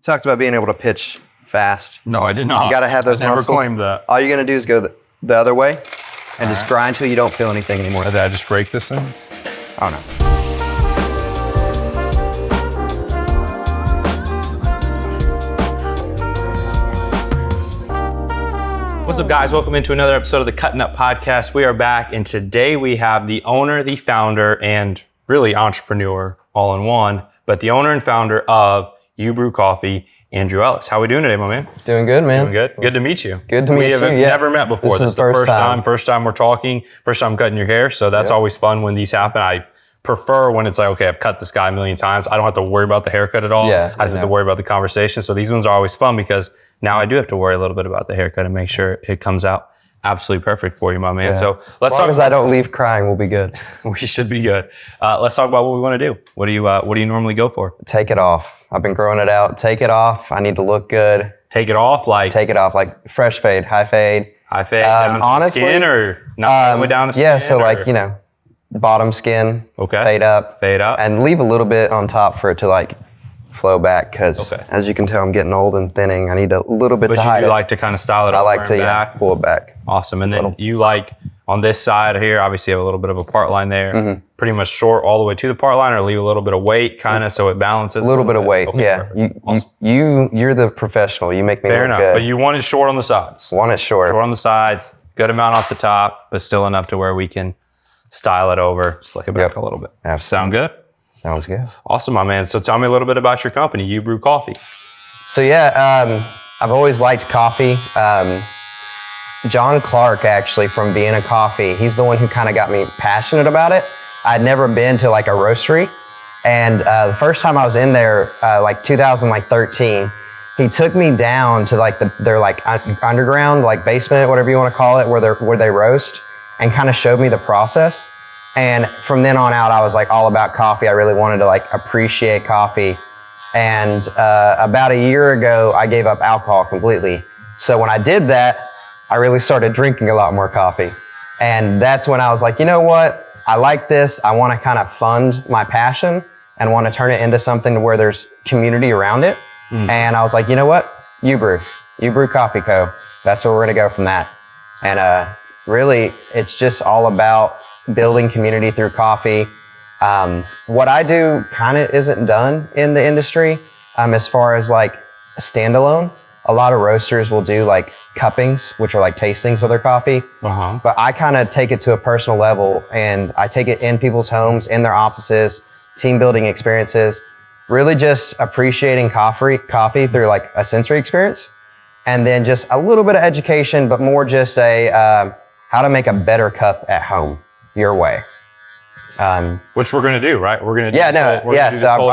talked about being able to pitch fast. No, I did not. You got to have those muscles. Never claimed that. All you're going to do is go the other way and just grind till you don't feel anything anymore. Did I just break this thing? Oh, no. What's up, guys? Welcome into another episode of the Cutting Up Podcast. We are back, and today we have the owner, the founder, and really entrepreneur all in one, but the owner and founder of U-Brew Coffee, Andrew Ellis. How are we doing today, my man? Doing good, man. Doing good? Good to meet you. Good to meet you, We have never met before. This is the first time we're talking, first time cutting your hair, so that's always fun when these happen. I prefer when it's like, okay, I've cut this guy a million times. I don't have to worry about the haircut at all. I just have to worry about the conversation. So these ones are always fun because now I do have to worry a little bit about the haircut and make sure it comes out absolutely perfect for you, my man. So let's talk. As long as I don't leave crying, we'll be good. We should be good. Let's talk about what we want to do. What do you normally go for? Take it off. I've been growing it out. Take it off. I need to look good. Take it off, like take it off, like fresh fade, high fade. High fade down honestly, to the skin, or not all the way down to skin? Yeah, so like bottom skin. Okay. Fade up, and leave a little bit on top for it to like flow back, because as you can tell, I'm getting old and thinning. I need a little bit to hide it. But you like to kind of style it I over like to back. Pull it back. Awesome. And then you like on this side here, obviously you have a little bit of a part line there, pretty much short all the way to the part line, or leave a little bit of weight kind of so it balances. A little bit of weight, You're the professional. You make me look good. But you want it short on the sides. Want it short. Short on the sides, good amount off the top, but still enough to where we can style it over, slick it back a little bit. Sound good? Sounds good. Awesome, my man. So tell me a little bit about your company, U-Brew Coffee. So I've always liked coffee. John Clark, actually, from Vienna Coffee, he's the one who kind of got me passionate about it. I'd never been to like a roastery. And the first time I was in there, like 2013, he took me down to like their like underground, like basement, whatever you want to call it, where they roast, and kind of showed me the process. And from then on out, I was like all about coffee. I really wanted to like appreciate coffee. And about a year ago, I gave up alcohol completely. So when I did that, I really started drinking a lot more coffee. And that's when I was like, you know what? I like this. I want to kind of fund my passion and want to turn it into something where there's community around it. And I was like, you know what? U-Brew Coffee Co. That's where we're going to go from that. And really, it's just all about building community through coffee. What I do kind of isn't done in the industry as far as like a standalone. A lot of roasters will do like cuppings, which are like tastings of their coffee. But I kind of take it to a personal level, and I take it in people's homes, in their offices, team building experiences, really just appreciating coffee through like a sensory experience. And then just a little bit of education, but more just how to make a better cup at home, your way. Which we're going to do, right? We're going to do I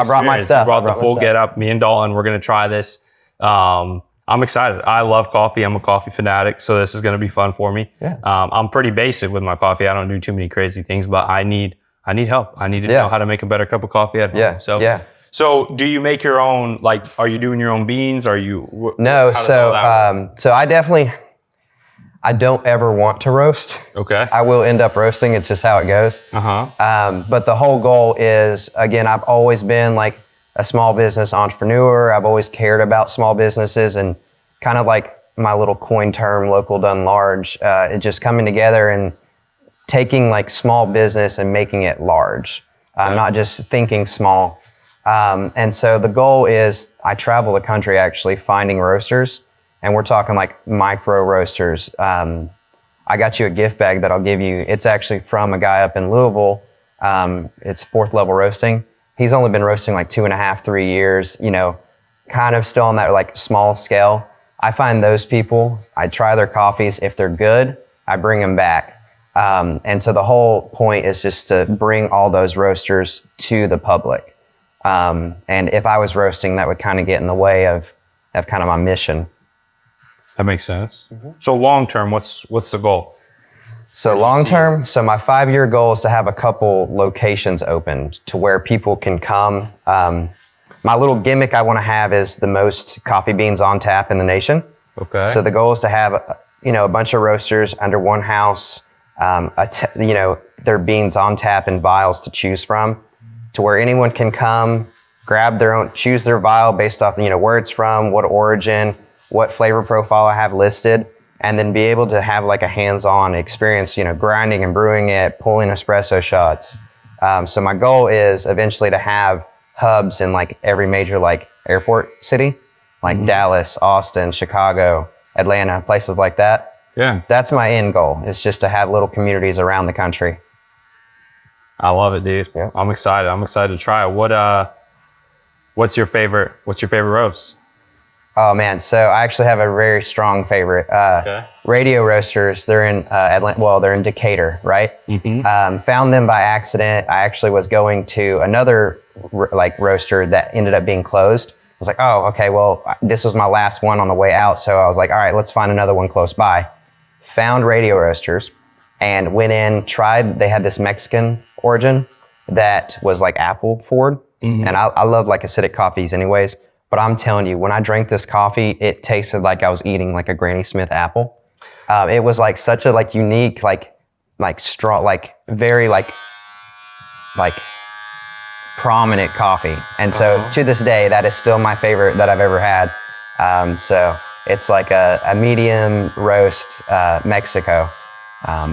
brought my stuff. You brought the full get up. Me and Dalton, we're going to try this. I'm excited. I love coffee. I'm a coffee fanatic, so this is going to be fun for me. I'm pretty basic with my coffee. I don't do too many crazy things, but I need help. I need to know how to make a better cup of coffee at home. So do you make your own, like, are you doing your own beans? Are you? No. So I don't ever want to roast. Okay. I will end up roasting. It's just how it goes. But the whole goal is, again, I've always been like a small business entrepreneur. I've always cared about small businesses, and kind of like my little coin term, local done large, it just coming together and taking like small business and making it large, not just thinking small. And so the goal is I travel the country actually finding roasters, and we're talking like micro roasters. I got you a gift bag that I'll give you. It's actually from a guy up in Louisville. It's fourth level roasting. He's only been roasting like 2.5, 3 years, kind of still on that like small scale. I find those people, I try their coffees. If they're good, I bring them back. And so the whole point is just to bring all those roasters to the public. And if I was roasting, that would kind of get in the way of kind of my mission. That makes sense. So long term, what's the goal? So long term, so my 5-year goal is to have a couple locations open to where people can come. My little gimmick I want to have is the most coffee beans on tap in the nation. Okay. So the goal is to have, a bunch of roasters under one house, their beans on tap in vials to choose from, to where anyone can come, choose their vial based off, where it's from, what origin, what flavor profile I have listed, and then be able to have like a hands-on experience, grinding and brewing it, pulling espresso shots. So my goal is eventually to have hubs in like every major like airport city, like Dallas, Austin, Chicago, Atlanta, places like that. Yeah. That's my end goal. It's just to have little communities around the country. I love it, dude. Yeah. I'm excited. I'm excited to try it. What's your favorite roast? Oh man, so I actually have a very strong favorite. Radio Roasters. They're in Atlanta. Well, they're in Decatur, right? Found them by accident. I actually was going to another roaster that ended up being closed. I was like, oh, okay. Well, this was my last one on the way out, so I was like, all right, let's find another one close by. Found Radio Roasters and went in, tried. They had this Mexican origin that was like apple forward, and I love like acidic coffees, anyways. But I'm telling you, when I drank this coffee, it tasted like I was eating like a Granny Smith apple. It was like such a like unique, like strong, like very like prominent coffee. And so to this day, that is still my favorite that I've ever had. So it's like a medium roast Mexico,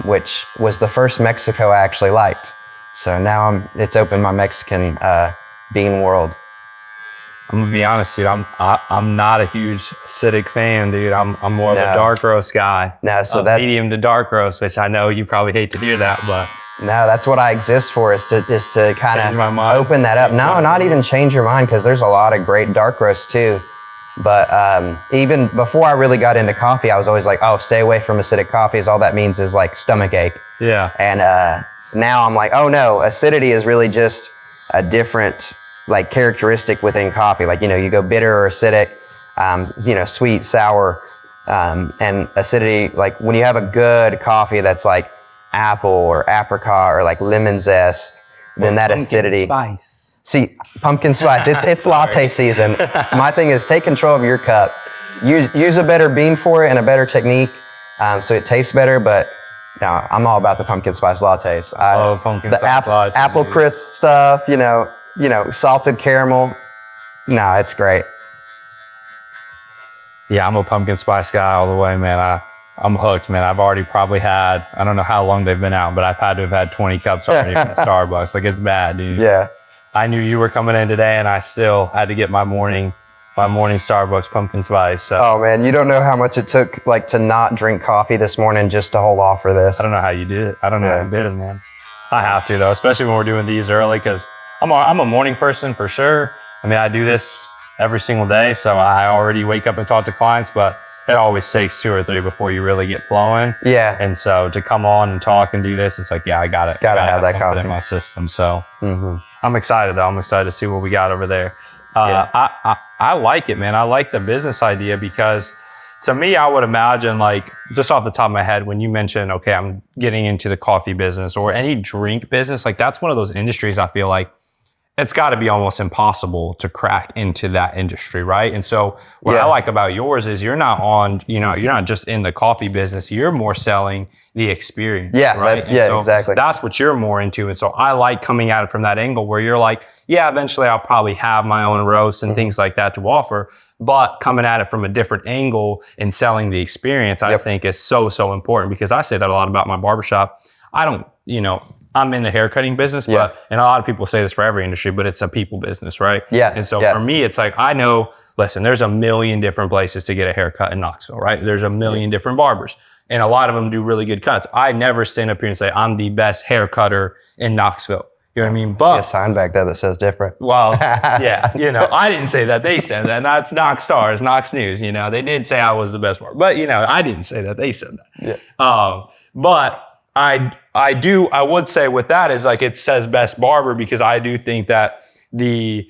which was the first Mexico I actually liked. So now it's opened my Mexican bean world. I'm gonna be honest, dude. I'm not a huge acidic fan, dude. I'm more of a dark roast guy. No, so that's medium to dark roast, which I know you probably hate to hear that, but no, that's what I exist for. Is to kind of open that up. No, not even change your mind, because there's a lot of great dark roasts too. But even before I really got into coffee, I was always like, oh, stay away from acidic coffees. All that means is like stomach ache. Yeah. And now I'm like, oh no, acidity is really just a different like characteristic within coffee. Like, you go bitter or acidic, sweet, sour, and acidity. Like when you have a good coffee that's like apple or apricot or like lemon zest, then that acidity. Spice. See, pumpkin spice. It's latte season. My thing is take control of your cup. Use a better bean for it and a better technique, so it tastes better. But no, I'm all about the pumpkin spice lattes. Pumpkin spice latte. Apple crisp stuff. Salted caramel. No, it's great. Yeah, I'm a pumpkin spice guy all the way, man. I'm hooked, man. I've already probably had, I don't know how long they've been out, but I've had to have had 20 cups already from Starbucks. Like, it's bad, dude. Yeah. I knew you were coming in today, and I still had to get my morning Starbucks pumpkin spice. So. Oh man, you don't know how much it took like to not drink coffee this morning just to hold off for this. I don't know how you did it. I don't know how you did it, man. I have to though, especially when we're doing these early, because I'm a morning person for sure. I mean, I do this every single day, so I already wake up and talk to clients, but it always takes 2 or 3 before you really get flowing. Yeah. And so to come on and talk and do this, it's like, yeah, I got it. Gotta have that coffee in my system. So I'm excited though. I'm excited to see what we got over there. I like it, man. I like the business idea, because to me, I would imagine, like, just off the top of my head, when you mention, okay, I'm getting into the coffee business or any drink business, like that's one of those industries I feel like it's got to be almost impossible to crack into that industry, right? And so what I like about yours is you're not just in the coffee business, you're more selling the experience, right? Exactly. That's what you're more into. And so I like coming at it from that angle where you're like, yeah, eventually I'll probably have my own roast and things like that to offer, but coming at it from a different angle and selling the experience, I think is so important, because I say that a lot about my barbershop. I don't, I'm in the haircutting business, but, and a lot of people say this for every industry, but it's a people business, right? Yeah. And so for me, it's like, I know, listen, there's a million different places to get a haircut in Knoxville, right? There's a million different barbers, and a lot of them do really good cuts. I never stand up here and say, I'm the best hair in Knoxville. You know what I mean? But a sign back there that says different. Well, yeah, I didn't say that. They said that. That's Knox Stars, Knox News. They did say I was the best barber, but I didn't say that. They said that. Yeah. But I would say with that is like, it says best barber, because I do think that the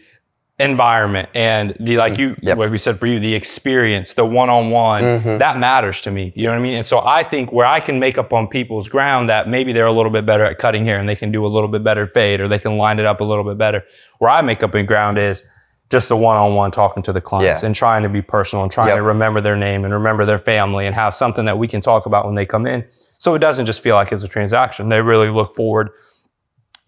environment and the, like like we said for you, the experience, the one-on-one, that matters to me. You know what I mean? And so I think where I can make up on people's ground that maybe they're a little bit better at cutting hair and they can do a little bit better fade, or they can line it up a little bit better. Where I make up in ground is just the one-on-one talking to the clients and trying to be personal and trying to remember their name and remember their family and have something that we can talk about when they come in. So it doesn't just feel like it's a transaction. They really look forward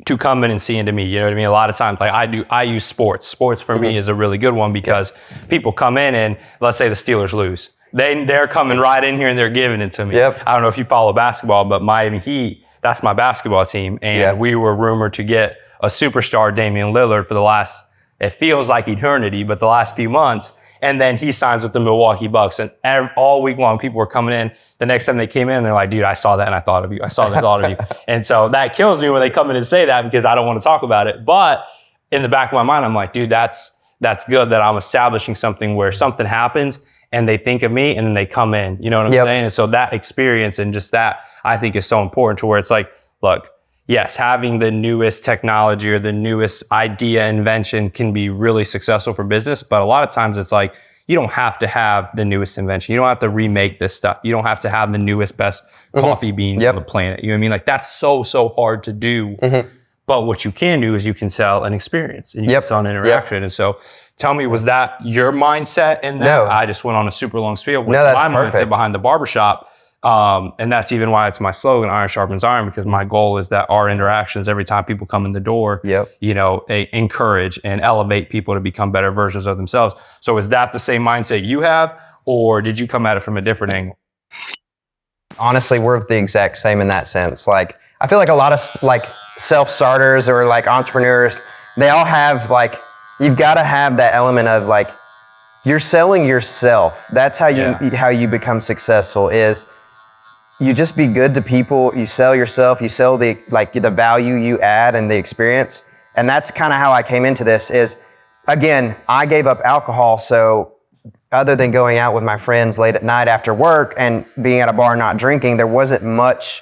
to come in and see into me. You know what I mean? A lot of times, like I use sports. Sports for me is a really good one because people come in and let's say the Steelers lose. They're coming right in here and they're giving it to me. Yep. I don't know if you follow basketball, but Miami Heat, that's my basketball team. And we were rumored to get a superstar, Damian Lillard, for the last, it feels like eternity, but the last few months. And then he signs with the Milwaukee Bucks. And all week long, people were coming in. The next time they came in, they're like, dude, I saw that and I thought of you. I saw that, thought of you. And so that kills me when they come in and say that because I don't want to talk about it. But in the back of my mind, I'm like, dude, that's good that I'm establishing something where something happens and they think of me and then they come in. You know what I'm saying? And so that experience and just that, I think is so important to where it's like, look, yes, having the newest technology or the newest idea, invention can be really successful for business. But a lot of times it's like, you don't have to have the newest invention. You don't have to remake this stuff. You don't have to have the newest, best coffee beans on the planet. You know what I mean? Like that's so hard to do. But what you can do is you can sell an experience and you can sell an interaction. And so tell me, was that your mindset in that? No. I just went on a super long spiel. No, that's my perfect. mindset behind the barbershop. And that's even why it's my slogan, iron sharpens iron, because my goal is that our interactions, every time people come in the door, you know, encourage and elevate people to become better versions of themselves. So is that the same mindset you have, or did you come at it from a different angle? Honestly, we're the exact same in that sense. Like, I feel like a lot of like self-starters or like entrepreneurs, they all have like, you've got to have that element of like, you're selling yourself. That's how you become successful is you just be good to people, you sell yourself, you sell the value you add and the experience. And that's kind of how I came into this is, again, I gave up alcohol. So other than going out with my friends late at night after work and being at a bar not drinking, there wasn't much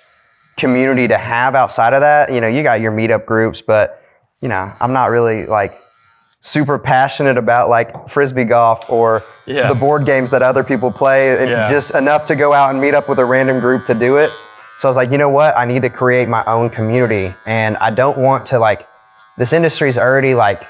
community to have outside of that. You know, you got your meetup groups, but you know, I'm not really like super passionate about like frisbee golf or the board games that other people play. Just enough to go out and meet up with a random group to do it. So I was like, you know what? I need to create my own community. And I don't want to like, this industry's already like,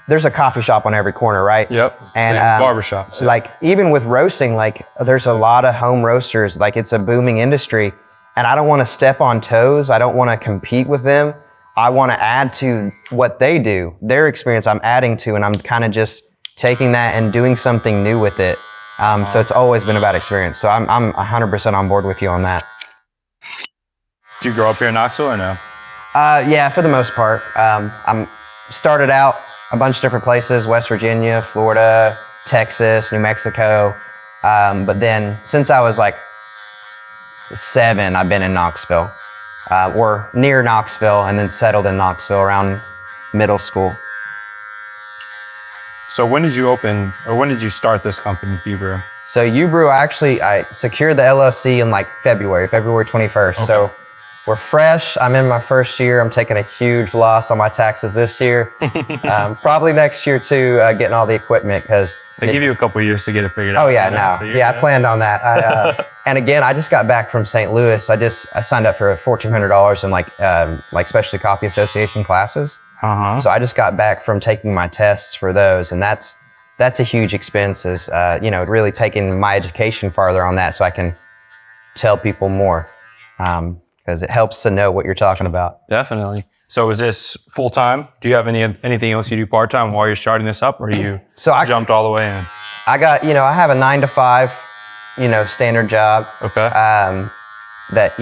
there's a coffee shop on every corner, right? Yep. And barbershops. Like even with roasting, like there's a lot of home roasters. Like it's a booming industry. And I don't want to step on toes. I don't want to compete with them. I want to add to what they do, their experience I'm adding to, and I'm kind of just taking that and doing something new with it. So it's always been about experience. So I'm 100% on board with you on that. Did you grow up here in Knoxville or no? Yeah, for the most part. I'm started out a bunch of different places, West Virginia, Florida, Texas, New Mexico. But then since I was like 7, I've been in Knoxville. Or near Knoxville, and then settled in Knoxville around middle school. So when did you open, or when did you start this company, U-Brew? So U-Brew, I secured the LLC in like February 21st. Okay. So we're fresh. I'm in my first year. I'm taking a huge loss on my taxes this year. Probably next year too, getting all the equipment because they give you a couple of years to get it figured out. Oh yeah, no. So I planned on that. And again, I just got back from St. Louis. I signed up for $1,400 in like Specialty Coffee Association classes. So I just got back from taking my tests for those, and that's a huge expense. Is really taking my education farther on that, so I can tell people more, because it helps to know what you're talking about. Definitely. So is this full time? Do you have anything else you do part time while you're starting this up, or you jumped all the way in? I got I have a 9 to 5. Standard job. Okay. That,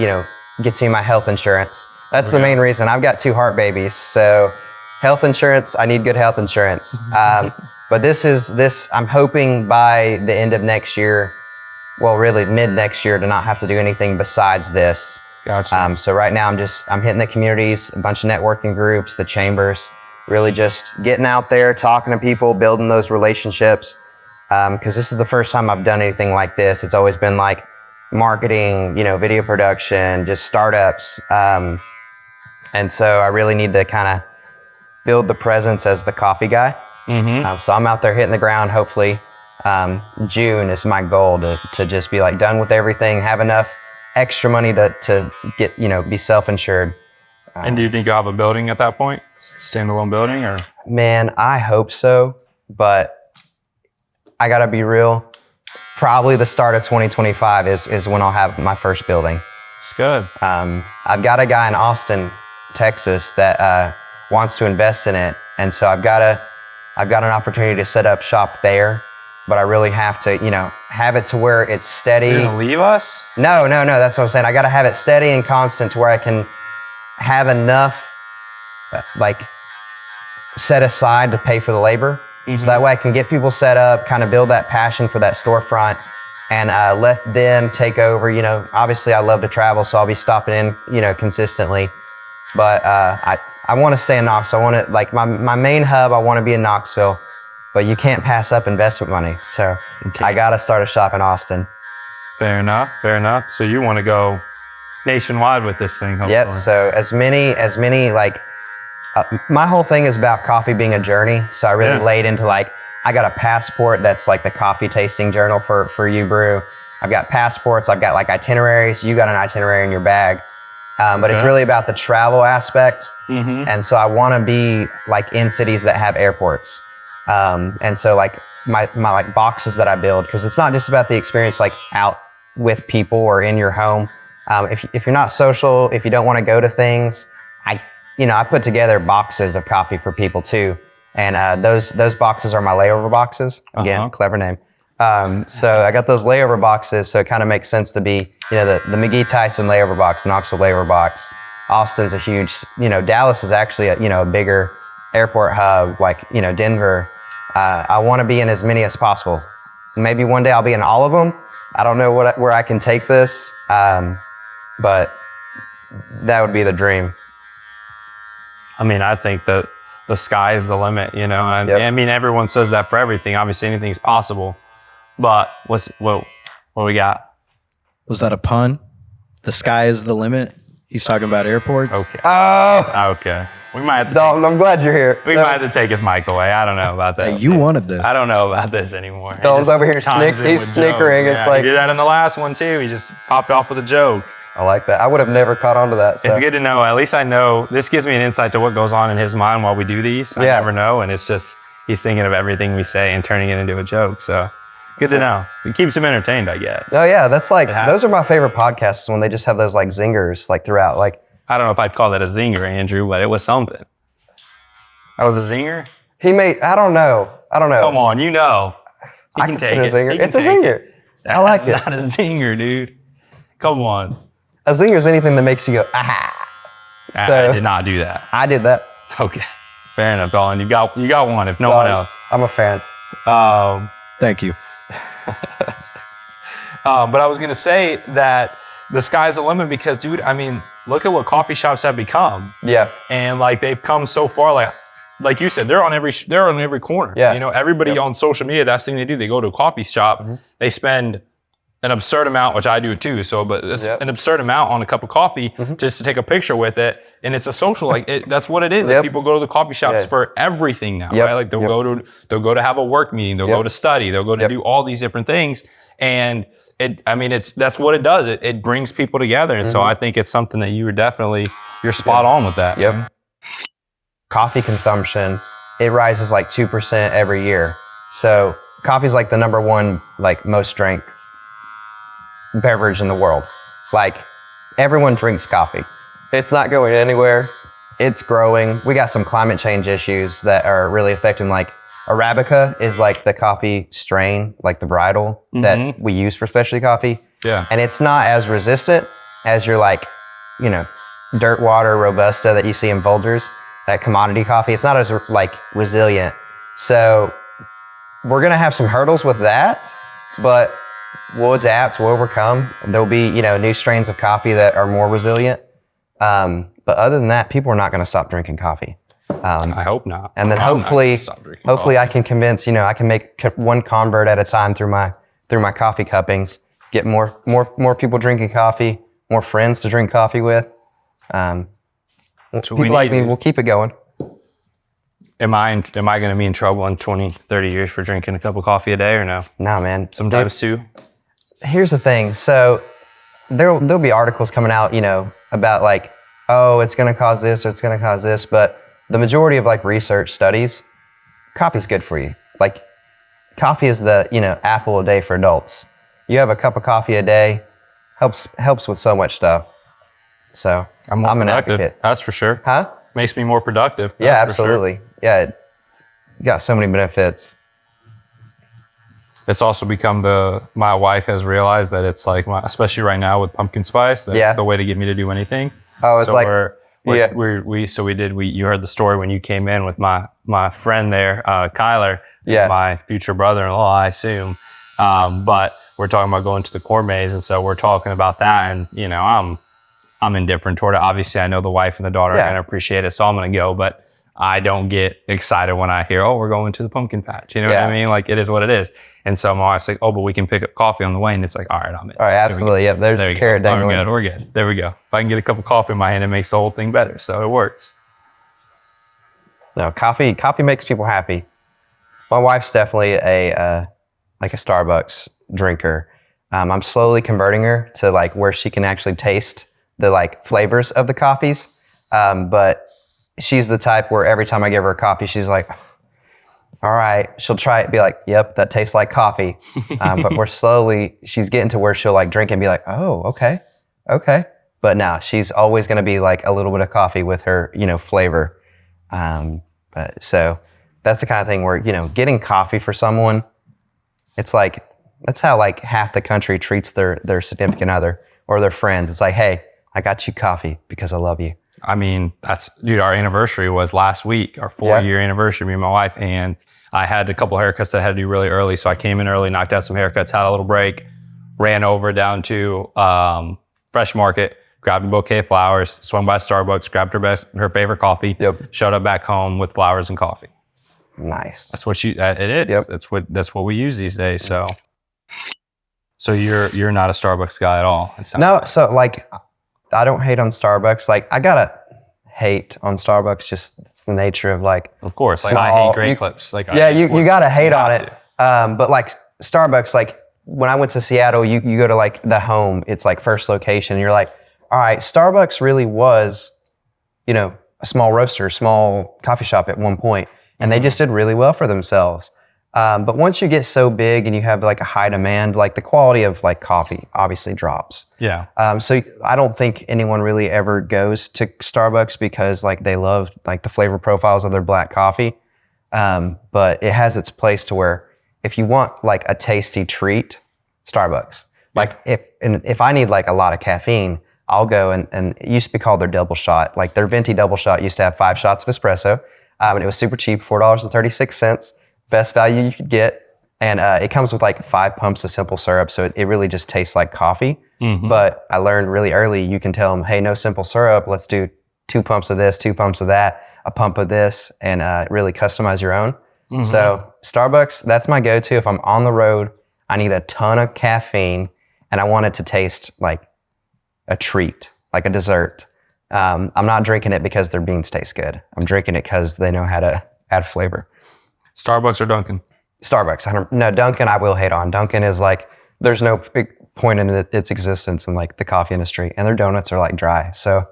gets me my health insurance. That's the main reason. I've got 2 heart babies. So health insurance, I need good health insurance. But I'm hoping by the end of next year, well, really mid next year, to not have to do anything besides this. Gotcha. So right now I'm hitting the communities, a bunch of networking groups, the chambers, really just getting out there, talking to people, building those relationships. Because this is the first time I've done anything like this. It's always been like marketing, video production, just startups. And so I really need to kind of build the presence as the coffee guy. So I'm out there hitting the ground. Hopefully June is my goal to just be like done with everything, have enough extra money to get, be self-insured. And do you think you'll have a building at that point? Standalone building or? Man, I hope so, but I gotta be real. Probably the start of 2025 is when I'll have my first building. It's good. I've got a guy in Austin Texas that wants to invest in it, and so I've got an opportunity to set up shop there, but I really have to, have it to where it's steady. You're gonna leave us? No. That's what I'm saying. I got to have it steady and constant to where I can have enough, set aside to pay for the labor. Mm-hmm. So that way I can get people set up, kind of build that passion for that storefront, and let them take over. Obviously I love to travel, so I'll be stopping in, consistently. But I want to stay in Knoxville. I want to, my main hub, I want to be in Knoxville, but you can't pass up investment money. So I got to start a shop in Austin. Fair enough. So you want to go nationwide with this thing, hopefully. Yep. So as many my whole thing is about coffee being a journey. So I really laid into I got a passport that's like the coffee tasting journal for U-Brew. I've got passports. I've got itineraries. You got an itinerary in your bag. But it's really about the travel aspect. Mm-hmm. And so I want to be in cities that have airports. And so my boxes that I build, because it's not just about the experience out with people or in your home. If you're not social, if you don't want to go to things, I put together boxes of coffee for people too. And those boxes are my layover boxes. Again, clever name. So I got those layover boxes, so it kind of makes sense to be, the McGee Tyson layover box, the Knoxville layover box. Austin's a huge, Dallas is actually a bigger airport hub, Denver. I want to be in as many as possible. Maybe one day I'll be in all of them. I don't know where I can take this, but that would be the dream. I mean, I think that the sky is the limit, and I mean, everyone says that for everything. Obviously, anything's possible. But what we got? Was that a pun? The sky is the limit. He's talking about airports. Okay. Oh. Okay. We might have to. I'm glad you're here. We might have to take his mic away. I don't know about that. Hey, you wanted this. I don't know about this anymore. Dalton's over here he's snickering. Yeah, he did that in the last one too. He just popped off with a joke. I like that. I would have never caught on to that. So. It's good to know. At least I know. This gives me an insight to what goes on in his mind while we do these. I never know, and it's just he's thinking of everything we say and turning it into a joke. So good to know. It keeps him entertained, I guess. Oh yeah, that's those are my favorite podcasts when they just have those zingers throughout. I don't know if I'd call that a zinger, Andrew, but it was something. That was a zinger? He made. I don't know. Come on, He I can can take a it. zinger. It's a zinger. I like it. Not a zinger, dude. Come on. A zinger is anything that makes you go, ah. I did not do that. I did that. Okay. Fair enough, Dolan. You got one, if no one else. I'm a fan. Thank you. But I was going to say that the sky's the limit because, dude, I mean, look at what coffee shops have become. Yeah. And they've come so far, like you said, they're on every corner. Yeah. Everybody on social media, that's the thing they do. They go to a coffee shop, they spend an absurd amount, which I do too. But it's an absurd amount on a cup of coffee just to take a picture with it. And it's a social, that's what it is. People go to the coffee shops for everything now, right? They'll go to have a work meeting. They'll go to study. They'll go to do all these different things. And that's what it does. It brings people together. And so I think it's something that you're spot on with that. Yep. Coffee consumption, it rises 2% every year. So coffee's the number one, most drank beverage in the world. Everyone drinks coffee. It's not going anywhere. It's growing. We got some climate change issues that are really affecting Arabica is the coffee strain, the varietal that we use for specialty coffee. Yeah. And it's not as resistant as your dirt water Robusta that you see in Folgers, that commodity coffee. It's not as resilient. So we're gonna have some hurdles with that, but we'll adapt, we'll overcome. There'll be, new strains of coffee that are more resilient. But other than that, people are not gonna stop drinking coffee. I hope not. And then hopefully I can convince, I can make one convert at a time through my coffee cuppings, get more people drinking coffee, more friends to drink coffee with. People like me, we'll keep it going. Am I going to be in trouble in 20, 30 years for drinking a cup of coffee a day or no? No, man. Sometimes two. Here's the thing. So there'll be articles coming out, about oh, it's going to cause this or it's going to cause this. But the majority of research studies, coffee's good for you. Coffee is the, apple a day for adults. You have a cup of coffee a day, helps with so much stuff. So I'm more an productive. advocate. That's for sure. Huh? Makes me more productive. Yeah, That's for sure. absolutely. Yeah, it got so many benefits. It's also become my wife has realized that it's like, especially right now with pumpkin spice, that's the way to get me to do anything. Oh, it's so like, you heard the story when you came in with my friend there, Kyler, who's my future brother-in-law, I assume. But we're talking about going to the gourmets, and so we're talking about that, and you know, I'm indifferent toward it. Obviously, I know the wife and the daughter are going to appreciate it, so I'm going to go, but I don't get excited when I hear, oh, we're going to the pumpkin patch. You know what I mean? Like, it is what it is. And so my wife's like, oh, but we can pick up coffee on the way. And it's like, all right, I'm in. All right, absolutely. Yep, there's the carrot dangling. We're good. There we go. If I can get a cup of coffee in my hand, it makes the whole thing better. So it works. No, coffee makes people happy. My wife's definitely a Starbucks drinker. I'm slowly converting her to like where she can actually taste the like flavors of the coffees. But she's the type where every time I give her a coffee, she's like, all right, she'll try it, be like, yep, that tastes like coffee. But she's getting to where she'll like drink and be like, oh, okay. But now she's always going to be like a little bit of coffee with her, you know, flavor. But so that's the kind of thing where, you know, getting coffee for someone, it's like, that's how like half the country treats their significant other or their friend. It's like, hey, I got you coffee because I love you. I mean, our anniversary was last week, our 4-year anniversary, me and my wife, and I had a couple haircuts that I had to do really early. So I came in early, knocked out some haircuts, had a little break, ran over down to Fresh Market, grabbed a bouquet of flowers, swung by Starbucks, grabbed her favorite coffee, showed up back home with flowers and coffee. Nice. That's what it is. Yep. That's what we use these days. So you're not a Starbucks guy at all. No, so like I don't hate on Starbucks. Like I gotta hate on Starbucks. Just it's the nature of like. Of course, like I hate Great Clips. Like you gotta hate on it. But like Starbucks, like when I went to Seattle, you go to like the home. It's like first location. And you're like, all right, Starbucks really was, you know, a small roaster, small coffee shop at one point, and they just did really well for themselves. But once you get so big and you have like a high demand, like the quality of like coffee obviously drops. Yeah. So I don't think anyone really ever goes to Starbucks because like they love like the flavor profiles of their black coffee. But it has its place to where if you want like a tasty treat, Starbucks. Like if I need like a lot of caffeine, I'll go and it used to be called their double shot. Like their venti double shot used to have 5 shots of espresso. And it was super cheap, $4.36. Best value you could get. And it comes with like 5 pumps of simple syrup. So it really just tastes like coffee. Mm-hmm. But I learned really early, you can tell them, hey, no simple syrup. Let's do 2 pumps of this, 2 pumps of that, a pump of this, and really customize your own. Mm-hmm. So Starbucks, that's my go-to. If I'm on the road, I need a ton of caffeine and I want it to taste like a treat, like a dessert. I'm not drinking it because their beans taste good. I'm drinking it because they know how to add flavor. Starbucks or Dunkin'? Starbucks. No, Dunkin' I will hate on. Dunkin' is like, there's no point in its existence in like the coffee industry, and their donuts are like dry. So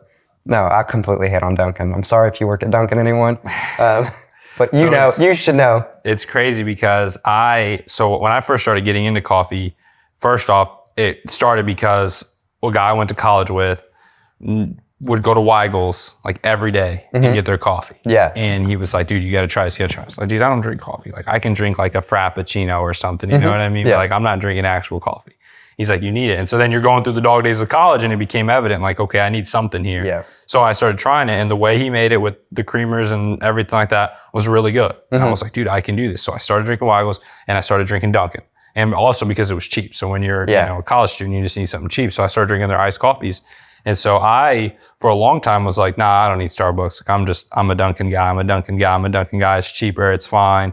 no, I completely hate on Dunkin'. I'm sorry if you work at Dunkin', anyone. But you should know. It's crazy because so when I first started getting into coffee, first off, it started because a guy I went to college with would go to Weigel's like every day and get their coffee. Yeah. And he was like, dude, you got to try this. You got to try this. Like, dude, I don't drink coffee. Like I can drink like a Frappuccino or something. You know what I mean? Yeah. But like, I'm not drinking actual coffee. He's like, you need it. And so then you're going through the dog days of college and it became evident like, okay, I need something here. Yeah. So I started trying it and the way he made it with the creamers and everything like that was really good. And I was like, dude, I can do this. So I started drinking Weigel's and I started drinking Dunkin'. And also because it was cheap. So when you're a college student, you just need something cheap. So I started drinking their iced coffees. And so I, for a long time, was like, nah, I don't need Starbucks. Like I'm a Dunkin' guy. I'm a Dunkin' guy. It's cheaper. It's fine.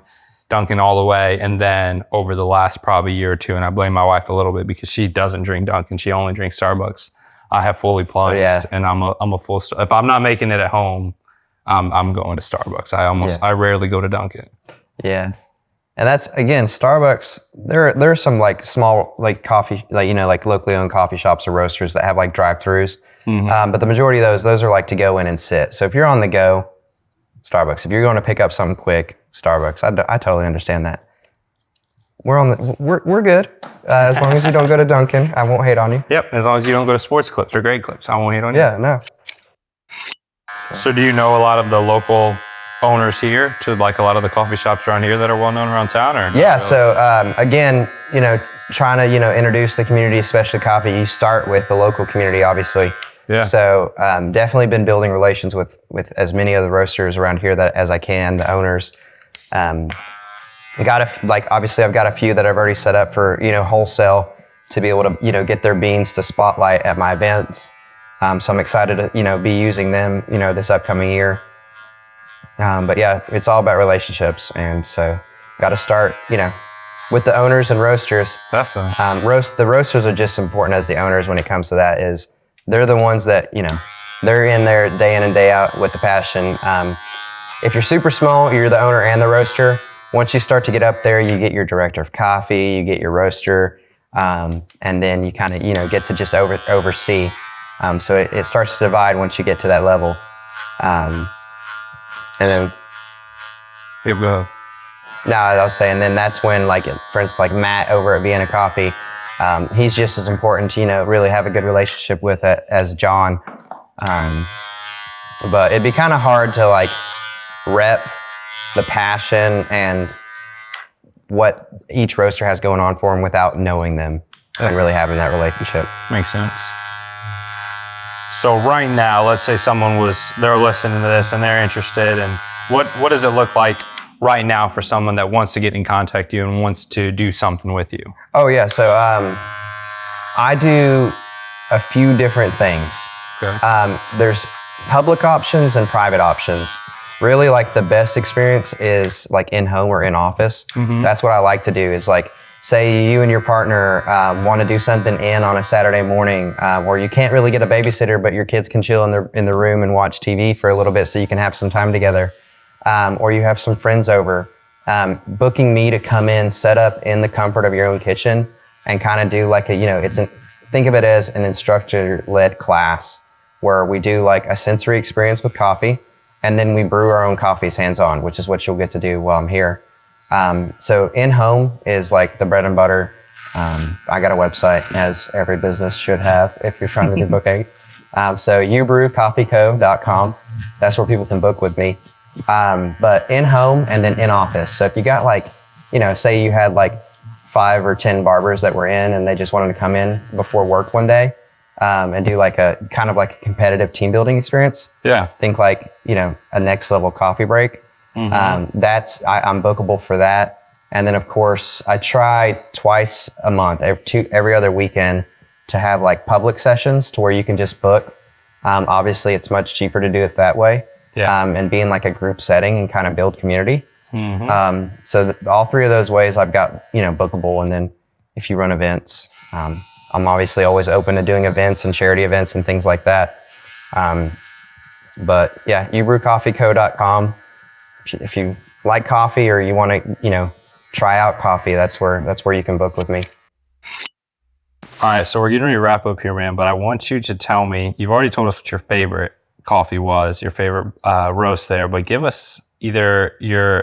Dunkin' all the way. And then over the last probably year or two, and I blame my wife a little bit because she doesn't drink Dunkin'. She only drinks Starbucks. I have fully plunged and I'm a full, if I'm not making it at home, I'm going to Starbucks. I rarely go to Dunkin'. Yeah. And that's, again, Starbucks, there are some like small like coffee, like, you know, like locally owned coffee shops or roasters that have like drive-throughs. But the majority of those are like to go in and sit. So if you're on the go, Starbucks. If you're going to pick up something quick, Starbucks. I totally understand that. We're good. As long as you don't go to Dunkin, I won't hate on you. Yep, as long as you don't go to Sports Clips or Great Clips, I won't hate on you. Yeah, no. So do you know a lot of the local owners here to like a lot of the coffee shops around here that are well known around town? Or Yeah, so again, trying to, introduce the community, especially coffee, you start with the local community, obviously. Yeah. So definitely been building relations with as many of the roasters around here as I can, the owners. Obviously I've got a few that I've already set up for, wholesale to be able to, get their beans to spotlight at my events. So I'm excited to, be using them, this upcoming year. But yeah, it's all about relationships. And so got to start, with the owners and roasters. Definitely. The roasters are just as important as the owners when it comes to that. Is they're the ones that, they're in there day in and day out with the passion. If you're super small, you're the owner and the roaster. Once you start to get up there, you get your director of coffee, you get your roaster, and then you kind of, get to just oversee. So it starts to divide once you get to that level. And then, Here we go. no, I was saying, then that's when, for instance, like Matt over at Vienna Coffee, he's just as important to, really have a good relationship with it as John. But it'd be kind of hard to rep the passion and what each roaster has going on for them without knowing them and really having that relationship. Makes sense. So right now, let's say they're listening to this and they're interested, and what does it look like right now for someone that wants to get in contact with you and wants to do something with you? Oh yeah, so I do a few different things. Okay. There's public options and private options. Really, the best experience is in home or in office. Mm-hmm. That's what I like to do is say you and your partner want to do something on a Saturday morning where you can't really get a babysitter, but your kids can chill in the room and watch TV for a little bit so you can have some time together. Or you have some friends over. Booking me to come in, set up in the comfort of your own kitchen and kind of do think of it as an instructor-led class where we do a sensory experience with coffee, and then we brew our own coffees hands-on, which is what you'll get to do while I'm here. So in-home is the bread and butter. I got a website, as every business should have if you're trying to do booking. So U-BrewCoffeeCo.com. That's where people can book with me. But in-home and then in-office. So if you got say you had 5 or 10 barbers that were in and they just wanted to come in before work one day and do a kind of a competitive team building experience. Yeah. Think a next level coffee break. Mm-hmm. I'm bookable for that. And then of course I try twice a month, every other weekend to have public sessions to where you can just book. Obviously it's much cheaper to do it that way. Yeah. And be in a group setting and kind of build community. Mm-hmm. So all 3 of those ways I've got, bookable. And then if you run events, I'm obviously always open to doing events and charity events and things like that. But yeah, ubrewcoffeeco.com. If you like coffee or you want to, try out coffee, that's where you can book with me. All right. So we're getting ready to wrap up here, man, but I want you to tell me, you've already told us what your favorite coffee was, your favorite roast there, but give us either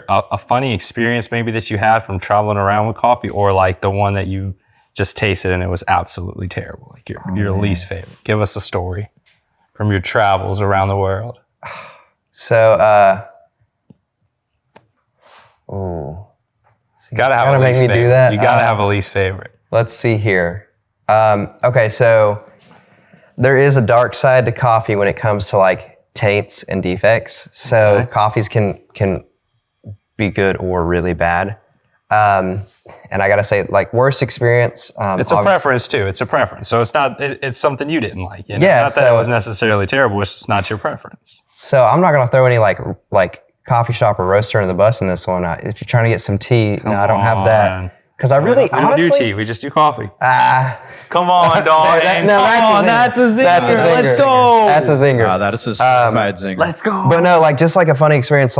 a funny experience maybe that you had from traveling around with coffee, or the one that you just tasted and it was absolutely terrible, your least favorite. Give us a story from your travels around the world. So gotta have a make least me favorite. do that. You gotta have a least favorite. Let's see here. Okay, so there is a dark side to coffee when it comes to taints and defects. So coffees can be good or really bad. And I gotta say, worst experience. It's a preference too. It's a preference. So it's something you didn't like. Yeah. Not that it was necessarily terrible. It's just not your preference. So I'm not gonna throw any coffee shop or roaster in the bus in this one. If you're trying to get some tea, I don't have that. Because I really, we don't do tea. We just do coffee. Come on, dog. That's a zinger. Let's go. That's a zinger. That is a certified zinger. Let's go. But no, just a funny experience.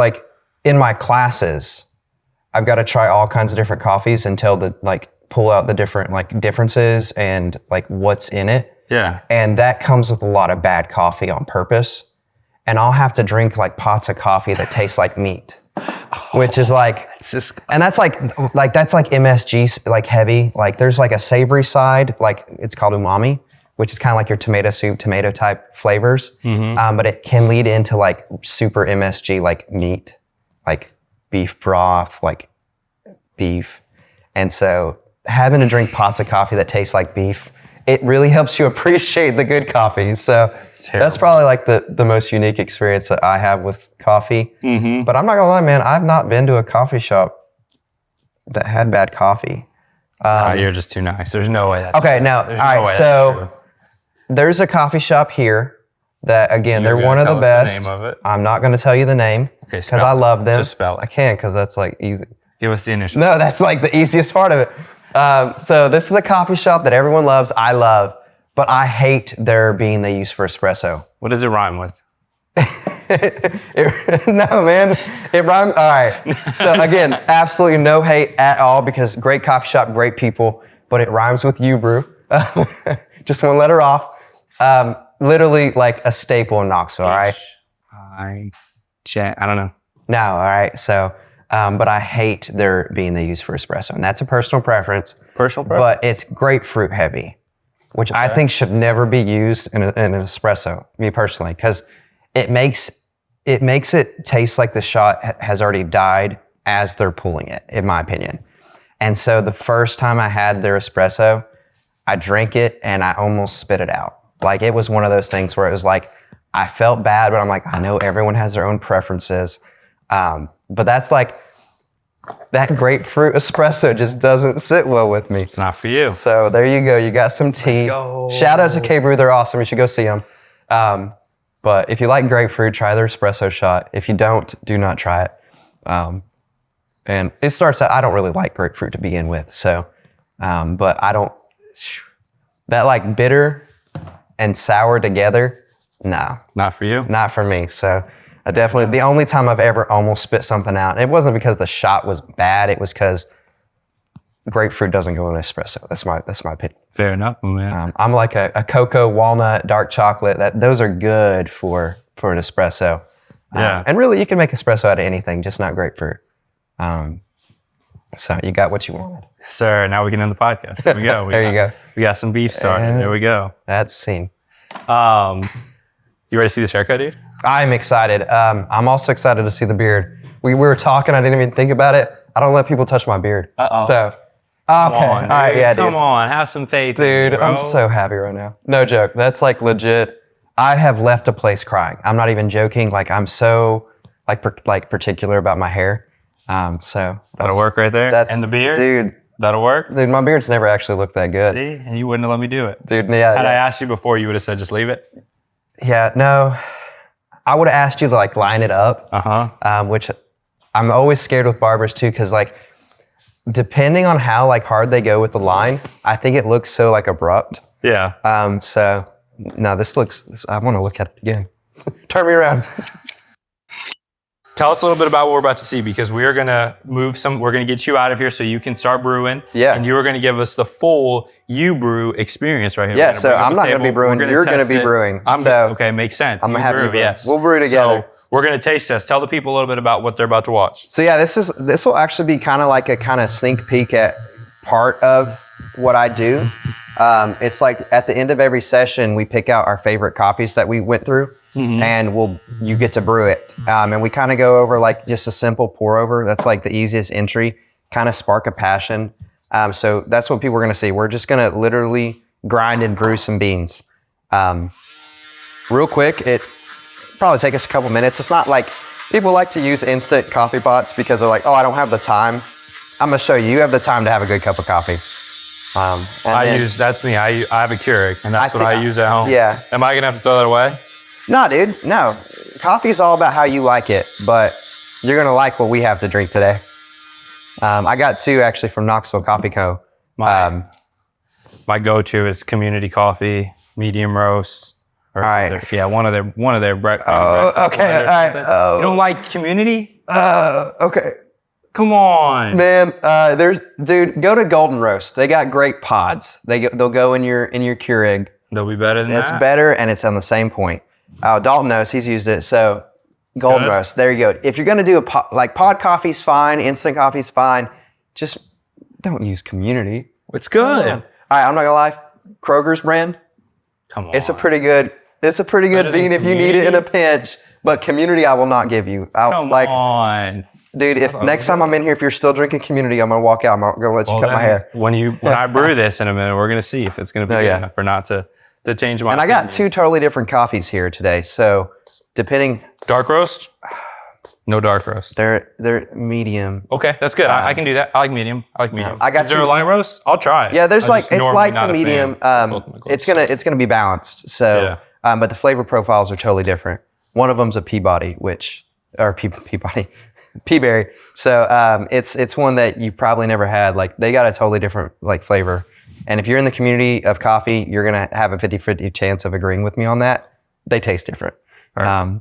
In my classes, I've got to try all kinds of different coffees until pull out the different differences and what's in it. Yeah. And that comes with a lot of bad coffee on purpose. And I'll have to drink pots of coffee that taste like meat. which is like, and that's like MSG, like heavy. Like there's like a savory side, like it's called umami, which is kind of like your tomato soup, tomato type flavors. But it can lead into like super MSG, like meat, like beef broth, like beef. And so having to drink pots of coffee that taste like beef, it really helps you appreciate the good coffee. So that's probably like the most unique experience that I have with coffee. But I'm not gonna lie, man, I've not been to a coffee shop that had bad coffee. You're just too nice. There's no way that's Okay, true. now, There's all no right, way so that's true. there's a coffee shop here that, again, You're they're gonna one of tell the us best. the name of it? I'm not gonna tell you the name Okay, because spell I it. love them. Just spell it. I can't because that's like easy. Give us the initial. No, that's like the easiest part of it. So this is a coffee shop that everyone loves, I love, but I hate their bean they use for espresso. What does it rhyme with? No, man, it rhymes. All right. So again, absolutely no hate at all because great coffee shop, great people, but it rhymes with U-Brew. Just want to let her off. Literally like a staple in Knoxville, all right? I don't know. No, all right. So, but I hate their bean they use for espresso, and that's a personal preference. Personal preference? But it's grapefruit heavy, which I think should never be used in an espresso, me personally, because it makes it taste like the shot has already died as they're pulling it, in my opinion. And so the first time I had their espresso, I drank it and I almost spit it out. Like it was one of those things where it was like, I felt bad, but I'm like, I know everyone has their own preferences. But that's like, that grapefruit espresso just doesn't sit well with me. It's not for you. So there you go. You got some tea. Let's go. Shout out to K-Brew. They're awesome. You should go see them. But if you like grapefruit, try their espresso shot. If you don't, do not try it. And it starts out, I don't really like grapefruit to begin with. So, but I don't, that like bitter and sour together, no. Not for you? Not for me. So I definitely, the only time I've ever almost spit something out, it wasn't because the shot was bad, it was because grapefruit doesn't go in espresso. That's my opinion. Fair enough, man. I'm like a cocoa, walnut, dark chocolate. Those are good for an espresso. Yeah. And really, you can make espresso out of anything, just not grapefruit. So you got what you wanted. Sir, now we can end the podcast. There we go. There you go. We got some beef started. There we go. That's scene. You ready to see this haircut, dude? I'm excited. I'm also excited to see the beard. We were talking. I didn't even think about it. I don't let people touch my beard. Uh-oh. So, okay. Come on, All right, yeah, dude. Come on, have some faith, Dude, bro. I'm so happy right now. No joke. That's like legit. I have left a place crying. I'm not even joking. Like I'm so like particular about my hair. So That'll work right there. And the beard? Dude, That'll work? Dude, my beard's never actually looked that good. See? And you wouldn't have let me do it. Dude, yeah. Had I asked you before, you would have said just leave it? Yeah, no. I would have asked you to like line it up. Which I'm always scared with barbers too, because like depending on how like hard they go with the line, I think it looks so like abrupt. Yeah. So no, I want to look at it again. Turn me around. Tell us a little bit about what we're about to see, because we are going to we're going to get you out of here so you can start brewing. Yeah. And you are going to give us the full U-Brew experience right here. Yeah, so I'm not going to be brewing. You're going to be brewing. Okay, makes sense. I'm going to have you brew. Yes. We'll brew together. So we're going to taste test. Tell the people a little bit about what they're about to watch. So yeah, this will actually be kind of like a kind of sneak peek at part of what I do. It's like at the end of every session, we pick out our favorite coffees that we went through. And you get to brew it. And we kind of go over like just a simple pour over. That's like the easiest entry, kind of spark a passion. So that's what people are going to see. We're just going to literally grind and brew some beans. Real quick, it probably take us a couple minutes. It's not like people like to use instant coffee pots because they're like, oh, I don't have the time. I'm going to show you. You have the time to have a good cup of coffee. That's me. I have a Keurig, and that's what I use at home. Yeah. Am I going to have to throw that away? No, dude, no. Coffee is all about how you like it, but you're going to like what we have to drink today. I got two actually from Knoxville Coffee Co. My go-to is Community Coffee, medium roast. All right. Yeah, one of their breakfast. Oh, okay. All right. Oh. You don't like Community? Okay. Come on. Man, go to Golden Roast. They got great pods. They'll go in your Keurig. They'll be better than that? It's better, and it's on the same point. Dalton knows, he's used it. So Golden Good. roast. There you go. If you're gonna do pod coffee's fine, instant coffee's fine. Just don't use community. It's good. All right, I'm not gonna lie. Kroger's brand. Come on. It's a pretty good bean if you need it in a pinch. But community, I will not give you. Come on. Dude, if next time I'm in here, if you're still drinking community, I'm gonna walk out. I'm not gonna let you cut my hair. When I brew this in a minute, we're gonna see if it's gonna be good enough or not to change my. And I got 2 totally different coffees here today. So depending, dark roast. No dark roast. they're medium. Okay, that's good. I can do that. I like medium. I got Is there a light roast? I'll try it. Yeah, there's it's light to not a medium. fan of both of my It's gonna be balanced. So, but the flavor profiles are totally different. One of them's a Peabody, Peaberry. So it's one that you probably never had. Like they got a totally different like flavor. And if you're in the community of coffee, you're gonna have a 50-50 chance of agreeing with me on that. They taste different. Right.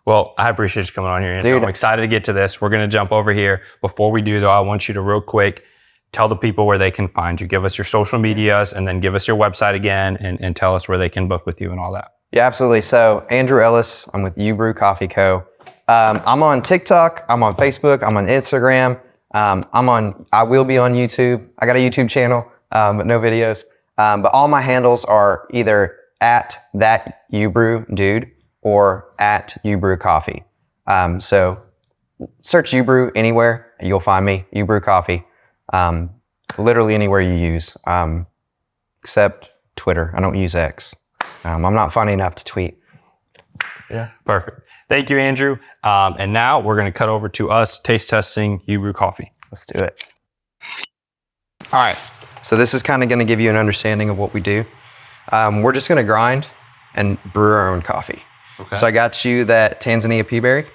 Well, I appreciate you coming on here. Dude, I'm excited to get to this. We're gonna jump over here. Before we do though, I want you to real quick tell the people where they can find you. Give us your social medias and then give us your website again and tell us where they can book with you and all that. Yeah, absolutely. So Andrew Ellis, I'm with U-Brew Coffee Co. I'm on TikTok, I'm on Facebook, I'm on Instagram, I will be on YouTube. I got a YouTube channel, but no videos. But all my handles are either at that U-Brew dude or at U-Brew Coffee. So search U-Brew anywhere, you'll find me, U-Brew Coffee. Literally anywhere you use, except Twitter. I don't use X. I'm not funny enough to tweet. Yeah, perfect. Thank you, Andrew. And now we're going to cut over to us taste testing U-Brew Coffee. Let's do it. All right. So this is kind of going to give you an understanding of what we do. We're just going to grind and brew our own coffee. Okay. So I got you that Tanzania Peaberry.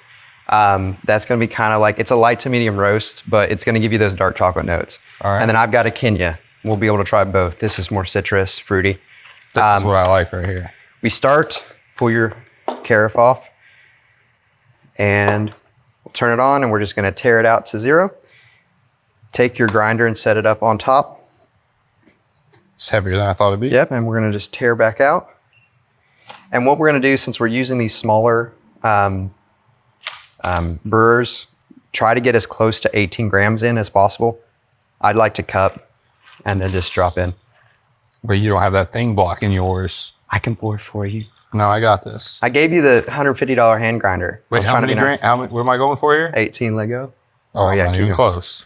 That's going to be kind of like, it's a light to medium roast, but it's going to give you those dark chocolate notes. All right. And then I've got a Kenya. We'll be able to try both. This is more citrus, fruity. This is what I like right here. We start, pull your carafe off, and we'll turn it on, and we're just gonna tear it out to 0. Take your grinder and set it up on top. It's heavier than I thought it'd be. Yep, and we're gonna just tear back out. And what we're gonna do, since we're using these smaller brewers, try to get as close to 18 grams in as possible. I'd like to cup and then just drop in. But you don't have that thing blocking yours. I can pour for you. No, I got this. I gave you the $150 hand grinder. Wait, how many grams? What am I going for here? 18 Lego. Oh yeah, you're close.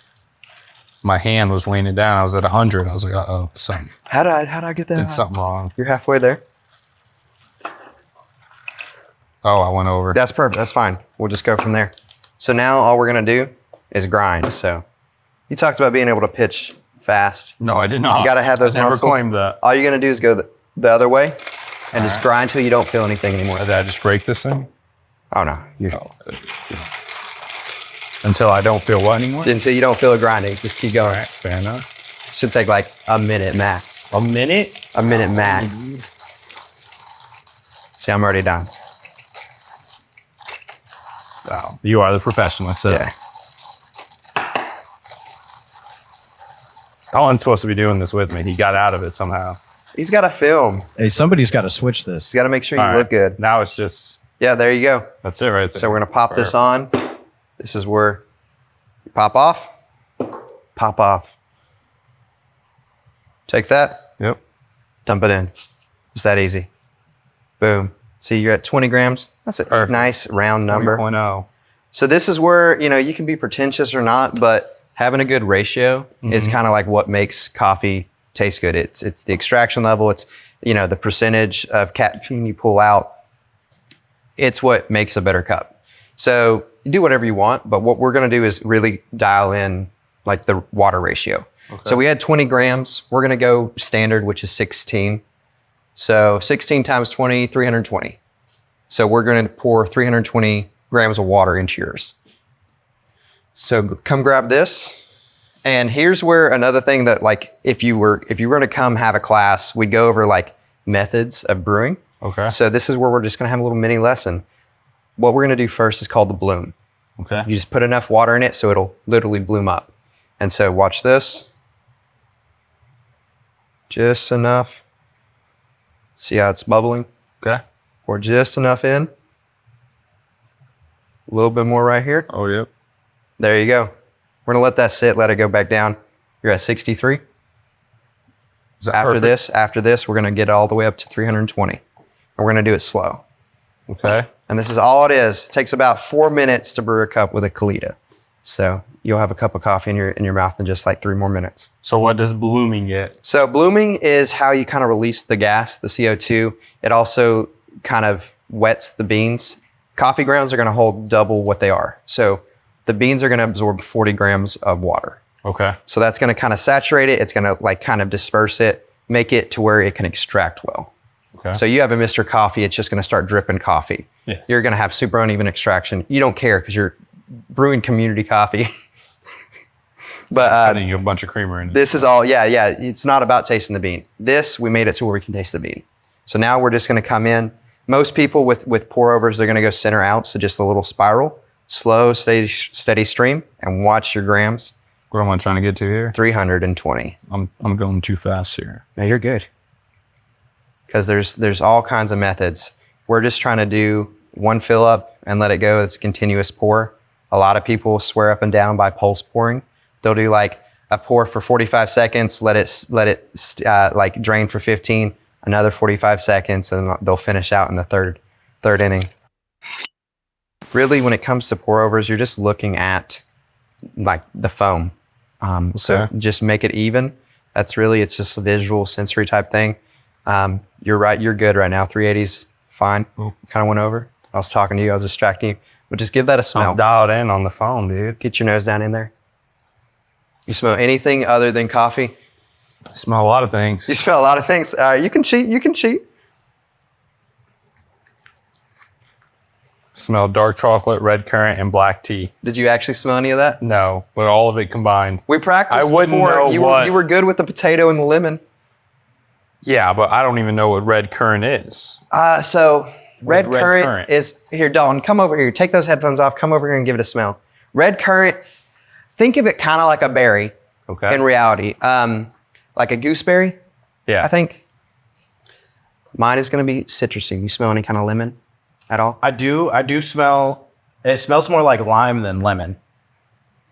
My hand was weighing it down. I was at 100. I was like, uh-oh, something. How'd I get that? Did something wrong. You're halfway there. Oh, I went over. That's perfect. That's fine. We'll just go from there. So now all we're gonna do is grind. So you talked about being able to pitch fast. No, I did not. You gotta have those muscles. Never claimed that. All you're gonna do is go the other way and just grind till you don't feel anything anymore. Did I just break this thing? Oh no. Until I don't feel what anymore? Until you don't feel it grinding. Just keep going. All right, fair enough. Should take like a minute max. A minute? A minute max. See, I'm already done. Wow. You are the professional, so. Yeah. Colin's supposed to be doing this with me. He got out of it somehow. He's got to film. Hey, somebody's got to switch this. He's got to make sure you look good. Now it's just. Yeah, there you go. That's it right there. So we're going to pop this on. This is where you pop off. Pop off. Take that. Yep. Dump it in. It's that easy. Boom. See, you're at 20 grams. That's a nice round number. 3.0. So this is where, you can be pretentious or not, but having a good ratio is kind of like what makes coffee taste good. It's the extraction level. It's, the percentage of caffeine you pull out. It's what makes a better cup. So you do whatever you want, but what we're going to do is really dial in like the water ratio. Okay. So we had 20 grams. We're going to go standard, which is 16. So 16 times 20, 320. So we're going to pour 320 grams of water into yours. So come grab this. And here's where another thing that like, if you were going to come have a class, we'd go over like methods of brewing. Okay. So this is where we're just going to have a little mini lesson. What we're going to do first is called the bloom. Okay. You just put enough water in it so it'll literally bloom up. And so watch this. Just enough. See how it's bubbling? Okay. Pour just enough in. A little bit more right here. Oh, yep. There you go. We're gonna let that sit, let it go back down. You're at 63. Is that After perfect? after this, we're gonna get all the way up to 320. And we're gonna do it slow. Okay. And this is all it is. It takes about 4 minutes to brew a cup with a Kalita. So you'll have a cup of coffee in your mouth in just like 3 more minutes. So what does blooming get? So blooming is how you kind of release the gas, the CO2. It also kind of wets the beans. Coffee grounds are going to hold double what they are. So the beans are going to absorb 40 grams of water. Okay. So that's going to kind of saturate it. It's going to like kind of disperse it, make it to where it can extract well. Okay. So you have a Mr. Coffee, it's just going to start dripping coffee. Yes. You're going to have super uneven extraction. You don't care because you're brewing community coffee. But Adding a bunch of creamer in it. this is all, yeah. It's not about tasting the bean. This, we made it to where we can taste the bean. So now we're just going to come in. Most people with pour overs, they're going to go center out. So just a little spiral, slow, steady stream, and watch your grams. What am I trying to get to here? 320. I'm going too fast here. No, you're good. Because there's all kinds of methods. We're just trying to do one fill up and let it go. It's a continuous pour. A lot of people swear up and down by pulse pouring. They'll do like a pour for 45 seconds, let it like drain for 15, another 45 seconds, and they'll finish out in the third inning. Really, when it comes to pour overs, you're just looking at like the foam. So just make it even. It's just a visual sensory type thing. You're right. You're good right now. 380's fine. Kind of went over. I was talking to you. I was distracting you. But just give that a I smell. was dialed in on the phone, dude. Get your nose down in there. You smell anything other than coffee? I smell a lot of things. You smell a lot of things. All right, you can cheat. You can cheat. Smell dark chocolate, red currant, and black tea. Did you actually smell any of that? No, but all of it combined. We practiced I wouldn't before. know what. You were good with the potato and the lemon. Yeah, but I don't even know what red currant is. So red red currant currant? is here. Dalton, come over here. Take those headphones off. Come over here and give it a smell. Red currant. Think of it kind of like a berry. Okay. In reality, like a gooseberry. Yeah. I think. Mine is going to be citrusy. You smell any kind of lemon at all? I do smell. It smells more like lime than lemon.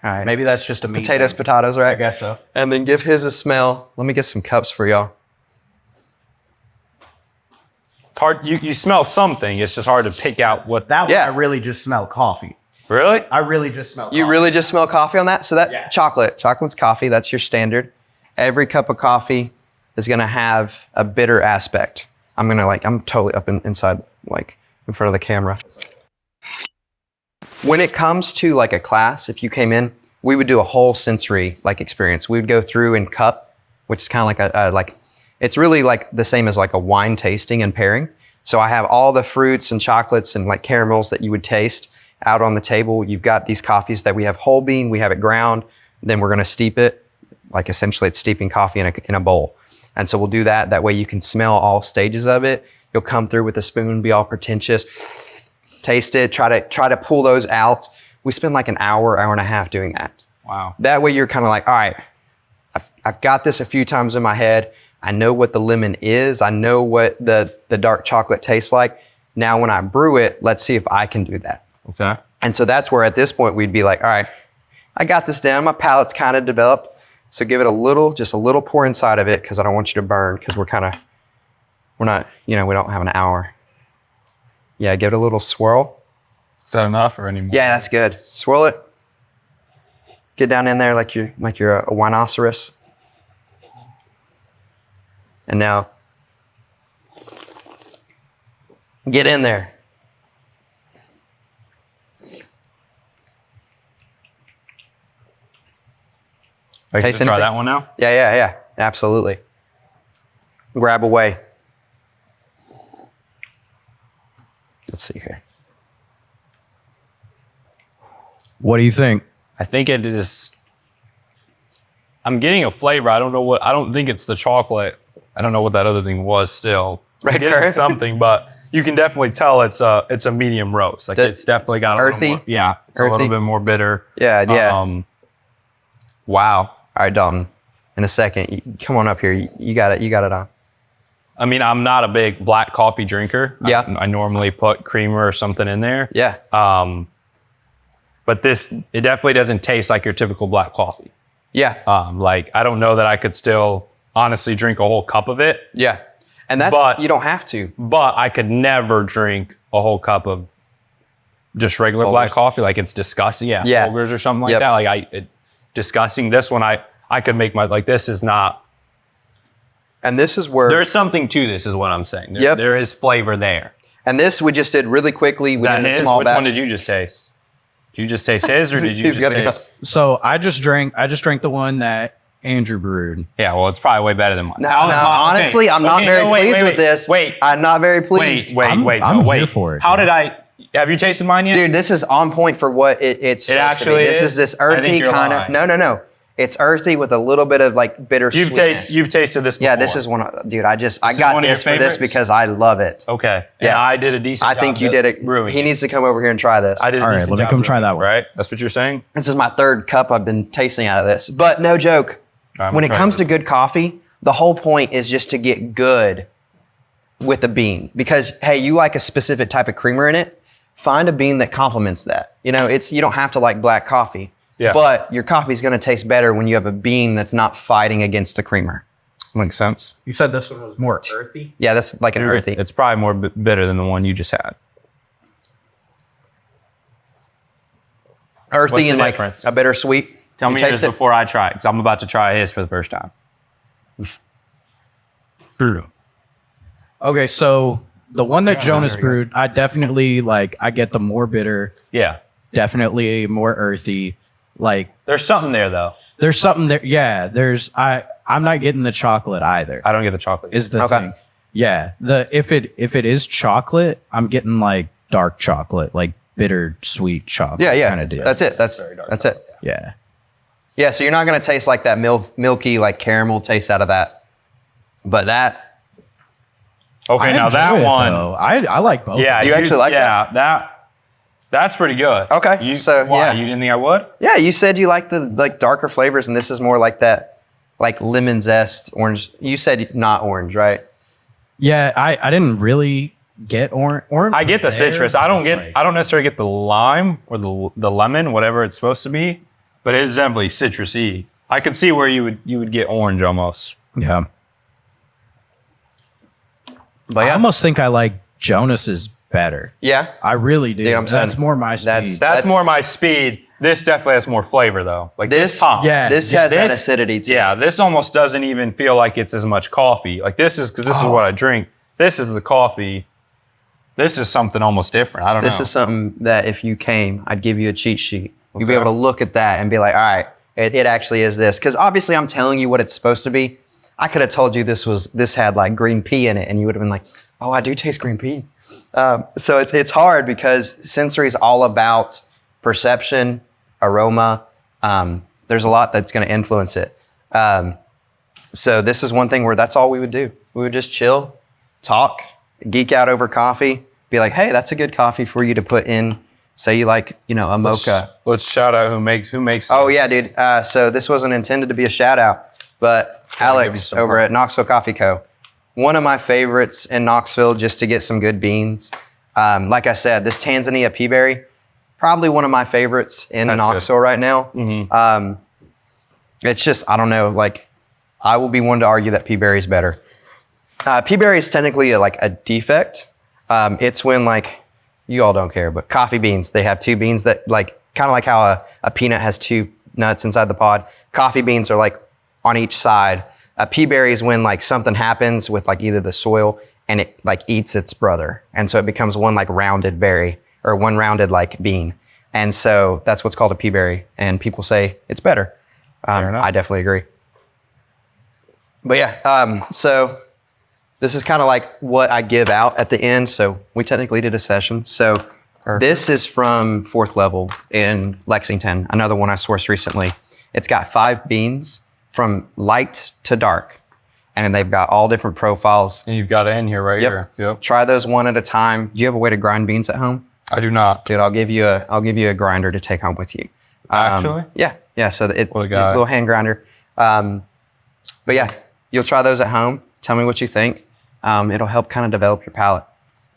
All right. Maybe that's just a me Potatoes, thing. potatoes, right? I guess so. And then give his a smell. Let me get some cups for y'all. It's hard. You smell something. It's just hard to pick out what. That one, Yeah. I really just smell coffee. Really? I really just smell You coffee. really just smell coffee on that? So that Yeah. chocolate's coffee. That's your standard. Every cup of coffee is going to have a bitter aspect. I'm totally up inside, like in front of the camera. When it comes to like a class, if you came in, we would do a whole sensory like experience. We would go through and cup, which is kind of like it's really like the same as like a wine tasting and pairing. So I have all the fruits and chocolates and like caramels that you would taste out on the table. You've got these coffees that we have whole bean, we have it ground, then we're going to steep it. Like essentially it's steeping coffee in a bowl. And so we'll do that. That way you can smell all stages of it. You'll come through with a spoon, be all pretentious, taste it, try to pull those out. We spend like an hour and a half doing that. Wow. That way you're kind of like, all right, I've got this a few times in my head. I know what the lemon is. I know what the dark chocolate tastes like. Now when I brew it, let's see if I can do that. Okay. And so that's where at this point we'd be like, all right, I got this down. My palate's kind of developed. So give it just a little pour inside of it because I don't want you to burn because we don't have an hour. Yeah, give it a little swirl. Is that enough or any more? Yeah, that's good. Swirl it. Get down in there like you're a rhinoceros. And now get in there. I can Taste just try anything? that one now? Yeah. Absolutely. Grab away. Let's see here. What do you think? I think it is. I'm getting a flavor. I don't think it's the chocolate. I don't know what that other thing was still. I'm Red getting currant? something, but you can definitely tell it's a medium roast. Like it's definitely got a little earthy? more, yeah, it's a Earthy? little bit more bitter. Yeah. Wow. All right, Dalton. In a second, come on up here. You got it. You got it on. I mean, I'm not a big black coffee drinker. Yeah. I normally put creamer or something in there. Yeah. but it definitely doesn't taste like your typical black coffee. Yeah. Like I don't know that I could still honestly drink a whole cup of it. Yeah. And you don't have to. But I could never drink a whole cup of just regular black coffee. Like it's disgusting. Yeah. Folgers or something like that. Like disgusting. This one, I could make this is not. And this is where. There's something to this is what I'm saying. There is flavor there. And this we just did really quickly. We did a small batch. Which one did you just taste? Did you just taste his or did you just taste? So I just drank the one that Andrew brewed. Yeah, well, it's probably way better than mine. Honestly, I'm not very pleased with this. I'm not very pleased. I'm here for it. How did have you tasted mine yet? Dude, this is on point for what it's supposed to be. This is this earthy kind of. No. It's earthy with a little bit of like bitter sweetness. You've tasted this before. Yeah, this is one. Dude, I got this for this because I love it. Okay. Yeah, I did a decent job. I think you did it. Brewing. He needs to come over here and try this. I did. All right, let me come try that one. Right? That's what you're saying? This is my third cup I've been tasting out of this. But no joke. When it comes to good coffee, the whole point is just to get good with the bean. Because, hey, you like a specific type of creamer in it, find a bean that complements that. You don't have to like black coffee. Yeah. But your coffee is going to taste better when you have a bean that's not fighting against the creamer. Makes sense. You said this one was more earthy? Yeah, that's like an earthy. It's probably more bitter than the one you just had. Earthy and like a bittersweet. Tell me this before I try it, because I'm about to try his for the first time. Okay, so the one that Jonas brewed, I definitely I get the more bitter. Yeah. Definitely more earthy. Like there's something there though. There's something there. Yeah, I'm not getting the chocolate either. I don't get the chocolate. Is the thing. Yeah. If it is chocolate, I'm getting like dark chocolate, like bitter sweet chocolate. Yeah. Kind of deal. That's it. That's it. Yeah. Yeah, so you're not gonna taste like that milky like caramel taste out of that. But that. Okay, now that one. I like both. Yeah, you actually like that? Yeah, that's pretty good. Okay, You didn't think I would? Yeah, you said you like the darker flavors, and this is more like that, like lemon zest, orange. You said not orange, right? Yeah, I didn't really get orange. I get the citrus. I don't necessarily get the lime or the lemon, whatever it's supposed to be, but it is definitely citrusy. I could see where you would get orange almost. Yeah. But I almost think I like Jonas's better. Yeah, I really do. Dude, that's more my speed. That's more my speed. This definitely has more flavor though. Like this pops. Yeah, this has that acidity too. Yeah, this almost doesn't even feel like it's as much coffee. Like this is because this is what I drink. This is the coffee. This is something almost different. I don't know. This is something that if you came, I'd give you a cheat sheet. You'd be able to look at that and be like, all right, it actually is this. Because obviously I'm telling you what it's supposed to be. I could have told you this had like green pea in it, and you would have been like, oh, I do taste green pea. So it's hard because sensory is all about perception, aroma. There's a lot that's going to influence it. So this is one thing where that's all we would do. We would just chill, talk, geek out over coffee, be like, hey, that's a good coffee for you to put in. Say you like, a mocha. Let's shout out who makes. Oh yeah, dude. So this wasn't intended to be a shout out, but Alex over at Knoxville Coffee Co. One of my favorites in Knoxville just to get some good beans. Like I said, this Tanzania Peaberry, probably one of my favorites in Knoxville right now. Mm-hmm. It's just, I don't know, like I will be one to argue that Peaberry is better. Peaberry is technically a defect. It's when you all don't care, but coffee beans, they have two beans that kind of like how a peanut has two nuts inside the pod. Coffee beans are on each side. Peaberry is when something happens with either the soil and it eats its brother. And so it becomes one rounded berry or one rounded bean. And so that's what's called a peaberry. And people say it's better. I definitely agree. But yeah, so this is kind of what I give out at the end. So we technically did a session. So this is from 4th Level in Lexington, another one I sourced recently. It's got 5 beans from light to dark. And they've got all different profiles. And you've got it in here here. Yep. Try those one at a time. Do you have a way to grind beans at home? I do not. Dude, I'll give you a grinder to take home with you. Actually? Yeah. So it's a little hand grinder. But yeah, you'll try those at home. Tell me what you think. It'll help kind of develop your palate.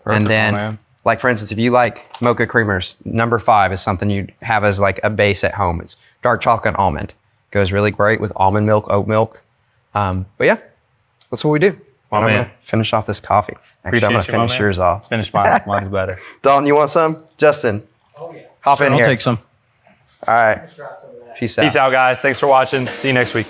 Perfect, and then man. Like for instance, if you like mocha creamers, number 5 is something you'd have as like a base at home. It's dark chocolate almond. Goes really great with almond milk, oat milk. But yeah, that's what we do. I'm gonna finish off this coffee. Actually, I'm gonna finish yours off. Finish mine. Mine's better. Dalton, you want some? Justin? Oh yeah. Hop in I'll here. take some. All right. Peace out. Peace out, guys. Thanks for watching. See you next week.